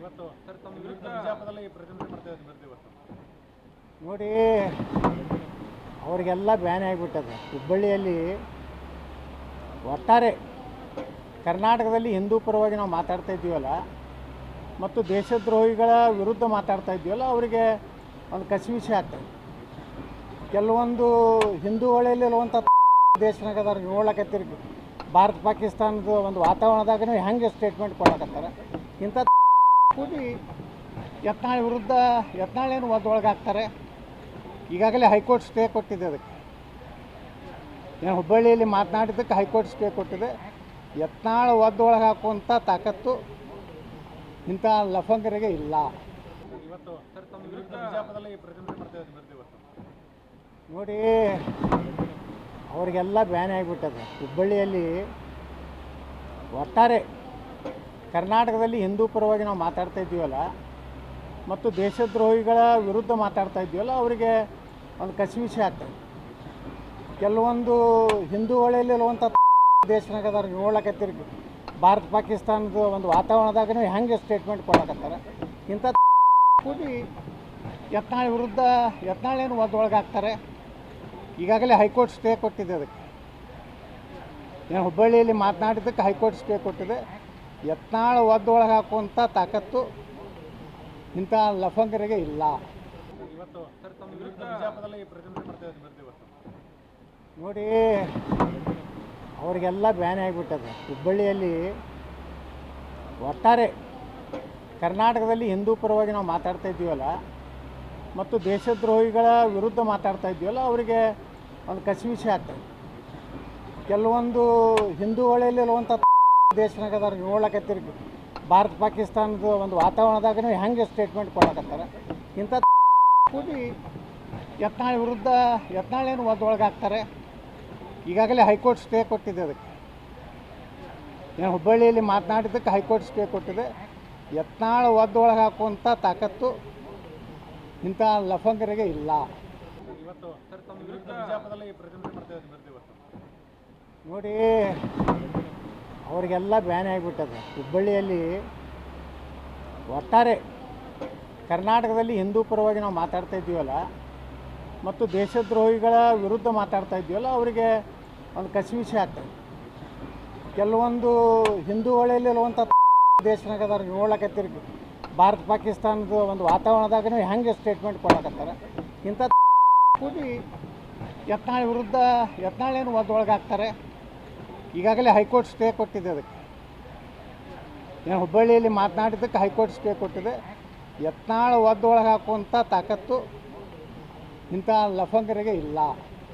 ಇವತ್ತು ಸರ್ ತಮ್ಮ ವಿರುದ್ಧ ಬಿಜಾಪುರದಲ್ಲಿ ಪ್ರತಿಭಟನೆ ಮಾಡ್ತಾ ಇದ್ದೀವಿ ಇವತ್ತು ನೋಡಿ, ಅವರಿಗೆಲ್ಲ ಬ್ಯಾನ್ ಆಗಿಬಿಟ್ಟದೆ. ಹುಬ್ಬಳ್ಳಿಯಲ್ಲಿ ಒಟ್ಟಾರೆ ಕರ್ನಾಟಕದಲ್ಲಿ ಹಿಂದೂ ಪರವಾಗಿ ನಾವು ಮಾತಾಡ್ತಾ ಇದ್ದೀವಲ್ಲ ಮತ್ತು ದೇಶದ್ರೋಹಿಗಳ ವಿರುದ್ಧ ಮಾತಾಡ್ತಾ ಇದ್ದೀವಲ್ಲ, ಅವರಿಗೆ ಒಂದು ಕಸಿವಿಸಿ ಆಗ್ತದೆ. ಕೆಲವೊಂದು ಹಿಂದೂಗಳಲ್ಲಿರುವಂಥ ದೇಶನಾಗದಾರ ನೋಡ್ಲಕತ್ತಿರಿ, ಭಾರತ ಪಾಕಿಸ್ತಾನದ ಒಂದು ವಾತಾವರಣದಾಗ ಹೆಂಗೆ ಸ್ಟೇಟ್ಮೆಂಟ್ ಕೊಡಕತ್ತಾರೆ. ಇಂಥ ಕೂಡಿ ಯತ್ನಾಳ್ ವಿರುದ್ಧ ಯತ್ನಾಳೇನು ಒಳಗಾಗ್ತಾರೆ. ಈಗಾಗಲೇ ಹೈಕೋರ್ಟ್ ಸ್ಟೇ ಕೊಟ್ಟಿದೆ. ಅದಕ್ಕೆ ಏನು ಹುಬ್ಬಳ್ಳಿಯಲ್ಲಿ ಮಾತನಾಡಿದ್ದಕ್ಕೆ ಹೈಕೋರ್ಟ್ ಸ್ಟೇ ಕೊಟ್ಟಿದೆ. ಯತ್ನಾಳ್ ಒಳಗೆ ಹಾಕುವಂಥ ತಾಕತ್ತು ಇಂಥ ಲಫಂಗರಿಗೆ ಇಲ್ಲ. ಇವತ್ತು ಸರ್ ತಮ್ಮ ವಿರುದ್ಧ ಬಿಜಾಪುರದಲ್ಲಿ ಪ್ರತಿಭಟನೆ ಮಾಡ್ತಾ ಇದ್ದೀವಿ ಇವತ್ತು ನೋಡಿ, ಅವರಿಗೆಲ್ಲ ಬ್ಯಾನ್ ಆಗಿಬಿಟ್ಟದೆ. ಹುಬ್ಬಳ್ಳಿಯಲ್ಲಿ ಒಟ್ಟಾರೆ ಕರ್ನಾಟಕದಲ್ಲಿ ಹಿಂದೂ ಪರವಾಗಿ ನಾವು ಮಾತಾಡ್ತಾ ಇದ್ದೀವಲ್ಲ ಮತ್ತು ದೇಶದ್ರೋಹಿಗಳ ವಿರುದ್ಧ ಮಾತಾಡ್ತಾ ಇದ್ದೀವಲ್ಲ, ಅವರಿಗೆ ಒಂದು ಕಸಿವಿಸಿ ಆಗ್ತದೆ. ಕೆಲವೊಂದು ಹಿಂದೂಗಳಲ್ಲಿರುವಂಥ ದೇಶನಾಗದಾರ ನೋಡ್ಲಕತ್ತಿರಿ, ಭಾರತ ಪಾಕಿಸ್ತಾನದ ಒಂದು ವಾತಾವರಣದಾಗ ಹೆಂಗೆ ಸ್ಟೇಟ್ಮೆಂಟ್ ಕೊಡಕತ್ತಾರೆ. ಇಂಥ ಕೂಡಿ ಯತ್ನಾಳ್ ವಿರುದ್ಧ ಯತ್ನಾಳೇನು ಒಳಗಾಗ್ತಾರೆ. ಈಗಾಗಲೇ ಹೈಕೋರ್ಟ್ ಸ್ಟೇ ಕೊಟ್ಟಿದೆ. ಅದಕ್ಕೆ ಏನು ಹುಬ್ಬಳ್ಳಿಯಲ್ಲಿ ಮಾತನಾಡಿದ್ದಕ್ಕೆ ಹೈಕೋರ್ಟ್ ಸ್ಟೇ ಕೊಟ್ಟಿದೆ. ಯತ್ನಾಳ್ ಒಳಗೆ ಹಾಕುವಂಥ ತಾಕತ್ತು ಇಂಥ ಲಫಂಗರಿಗೆ ಇಲ್ಲ. ಇವತ್ತು ಸರ್ ತಮ್ಮ ವಿರುದ್ಧ ಬಿಜಾಪುರದಲ್ಲಿ ಪ್ರತಿಭಟನೆ ಮಾಡ್ತಾ ಇದ್ದೀವಿ ಇವತ್ತು ನೋಡಿ, ಅವರಿಗೆಲ್ಲ ಬ್ಯಾನ್ ಆಗಿಬಿಟ್ಟದೆ. ಹುಬ್ಬಳ್ಳಿಯಲ್ಲಿ ಒಟ್ಟಾರೆ ಕರ್ನಾಟಕದಲ್ಲಿ ಹಿಂದೂ ಪರವಾಗಿ ನಾವು ಮಾತಾಡ್ತಾ ಇದ್ದೀವಲ್ಲ ಮತ್ತು ದೇಶದ್ರೋಹಿಗಳ ವಿರುದ್ಧ ಮಾತಾಡ್ತಾ ಇದ್ದೀವಲ್ಲ, ಅವರಿಗೆ ಒಂದು ಕಸಿವಿಸಿ ಆಗ್ತದೆ. ಕೆಲವೊಂದು ಹಿಂದೂಗಳಲ್ಲಿರುವಂಥ ದೇಶನಾಗದಾರ ನೋಡ್ಲಕತ್ತಿರಿ, ಭಾರತ ಪಾಕಿಸ್ತಾನದ ಒಂದು ವಾತಾವರಣದಾಗ ಹೆಂಗೆ ಸ್ಟೇಟ್ಮೆಂಟ್ ಕೊಡಕತ್ತಾರೆ. ಇಂಥ ಕೂಡಿ ಯತ್ನಾಳ್ ವಿರುದ್ಧ ಯತ್ನಾಳೇನು ಒಳಗಾಗ್ತಾರೆ. ಈಗಾಗಲೇ ಹೈಕೋರ್ಟ್ ಸ್ಟೇ ಕೊಟ್ಟಿದೆ. ಅದಕ್ಕೆ ಏನು ಹುಬ್ಬಳ್ಳಿಯಲ್ಲಿ ಮಾತನಾಡಿದ್ದಕ್ಕೆ ಹೈಕೋರ್ಟ್ ಸ್ಟೇ ಕೊಟ್ಟಿದೆ. ಯತ್ನಾಳ್ ಒಳಗೆ ಹಾಕುವಂಥ ತಾಕತ್ತು ಇಂಥ ಲಫಂಗರಿಗೆ ಇಲ್ಲ. ಇವತ್ತು ಸರ್ ತಮ್ಮ ವಿರುದ್ಧ ಬಿಜಾಪುರದಲ್ಲಿ ಪ್ರತಿಭಟನೆ ಮಾಡ್ತಾ ಇದ್ದೀವಿ ಇವತ್ತು ನೋಡಿ, ಅವರಿಗೆಲ್ಲ ಬ್ಯಾನ್ ಆಗಿಬಿಟ್ಟದೆ. ಹುಬ್ಬಳ್ಳಿಯಲ್ಲಿ ಒಟ್ಟಾರೆ ಕರ್ನಾಟಕದಲ್ಲಿ ಹಿಂದೂ ಪರವಾಗಿ ನಾವು ಮಾತಾಡ್ತಾ ಇದ್ದೀವಲ್ಲ ಮತ್ತು ದೇಶದ್ರೋಹಿಗಳ ವಿರುದ್ಧ ಮಾತಾಡ್ತಾ ಇದ್ದೀವಲ್ಲ, ಅವರಿಗೆ ಒಂದು ಕಸಿವಿಸಿ ಆಗ್ತದೆ. ಕೆಲವೊಂದು ಹಿಂದೂಗಳಲ್ಲಿರುವಂಥ ದೇಶನಾಗದಾರ ನೋಡ್ಲಕತ್ತಿರಿ, ಭಾರತ ಪಾಕಿಸ್ತಾನದ ಒಂದು ವಾತಾವರಣದಾಗ ಹೆಂಗೆ ಸ್ಟೇಟ್ಮೆಂಟ್ ಕೊಡಕತ್ತಾರೆ. ಇಂಥ ಕೂಡಿ ಯತ್ನಾಳ್ ವಿರುದ್ಧ ಯತ್ನಾಳೇನು ಒಳಗಾಗ್ತಾರೆ. ಈಗಾಗಲೇ ಹೈಕೋರ್ಟ್ ಸ್ಟೇ ಕೊಟ್ಟಿದೆ. ಅದಕ್ಕೆ ಏನು ಹುಬ್ಬಳ್ಳಿಯಲ್ಲಿ ಮಾತನಾಡಿದ್ದಕ್ಕೆ ಹೈಕೋರ್ಟ್ ಸ್ಟೇ ಕೊಟ್ಟಿದೆ. ಯತ್ನಾಳ್ ಒಳಗೆ ಹಾಕುವಂಥ ತಾಕತ್ತು ಇಂಥ ಲಫಂಗರಿಗೆ ಇಲ್ಲ.